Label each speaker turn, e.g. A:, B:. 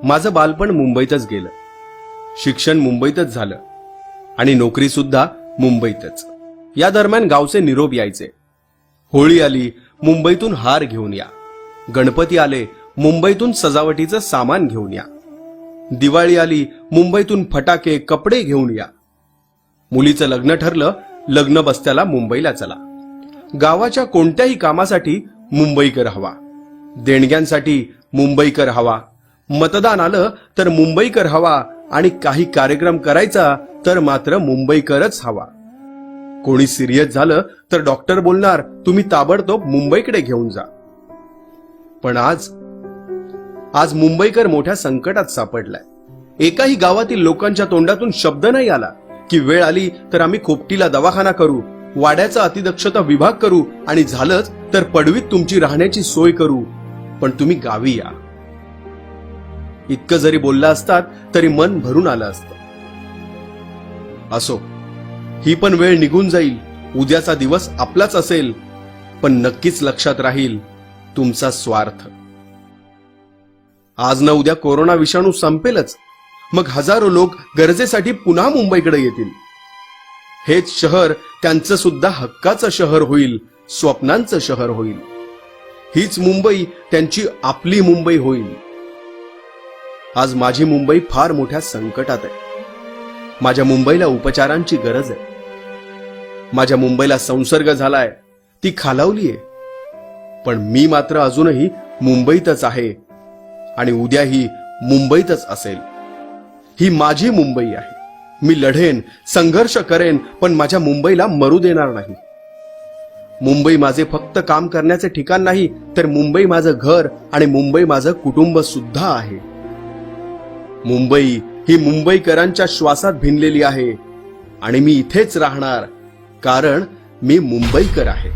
A: माझं बालपण मुंबईतच गेलं, शिक्षण मुंबईतच झालं आणि नोकरी सुद्धा मुंबईतच. या दरम्यान गावचे निरोप यायचे. होळी आली मुंबईतून हार घेऊन या, गणपती आले मुंबईतून सजावटीचं सामान घेऊन या, दिवाळी आली मुंबईतून फटाके कपडे घेऊन या. मुलीचं लग्न ठरलं, लग्न बस्त्याला मुंबईला चला. गावाच्या कोणत्याही कामासाठी मुंबईकर हवा, देणग्यांसाठी मुंबईकर हवा, मतदान आलं तर मुंबईकर हवा आणि काही कार्यक्रम करायचा तर मात्र मुंबईकरच हवा. कोणी सिरियस झालं तर डॉक्टर बोलणार तुम्ही ताबडतोब मुंबईकडे घेऊन जा. पण आज मुंबईकर मोठ्या संकटात सापडलाय. एकाही गावातील लोकांच्या तोंडातून शब्द नाही आला की वेळ आली तर आम्ही खोपटीला दवाखाना करू, वाड्याचा अतिदक्षता विभाग करू आणि झालंच तर पडवीत तुमची राहण्याची सोय करू, पण तुम्ही गावी या. इतकं जरी बोलला असतात तरी मन भरून आलं असतं. असो, ही पण वेळ निघून जाईल, उद्याचा दिवस आपलाच असेल, पण नक्कीच लक्षात राहील तुमचा स्वार्थ. आज ना उद्या कोरोना विषाणू संपेलच, मग हजारो लोक गरजेसाठी पुन्हा मुंबईकडे येतील. हेच शहर त्यांचं सुद्धा हक्काचं शहर होईल, स्वप्नांचं शहर होईल. हीच मुंबई त्यांची आपली मुंबई होईल. आज माझी मुंबई फार मोठ्या संकटात आहे. माझ्या मुंबईला उपचारांची गरज आहे. माझ्या मुंबईला संसर्ग झालाय, ती खालावलीये, पण मी मात्र अजूनही मुंबईतच आहे आणि उद्याही मुंबईतच असेल. ही माझी मुंबई आहे. मी लढेन, संघर्ष करेन, पण माझ्या मुंबईला मरू देणार नाही. मुंबई माझे फक्त काम करण्याचे ठिकाण नाही, तर मुंबई माझं घर आणि मुंबई माझं कुटुंब सुद्धा आहे. मुंबई ही मुंबईकरांच्या श्वासात भिनलेली आहे आणि मी इथेच राहणार, कारण मी मुंबईकर आहे.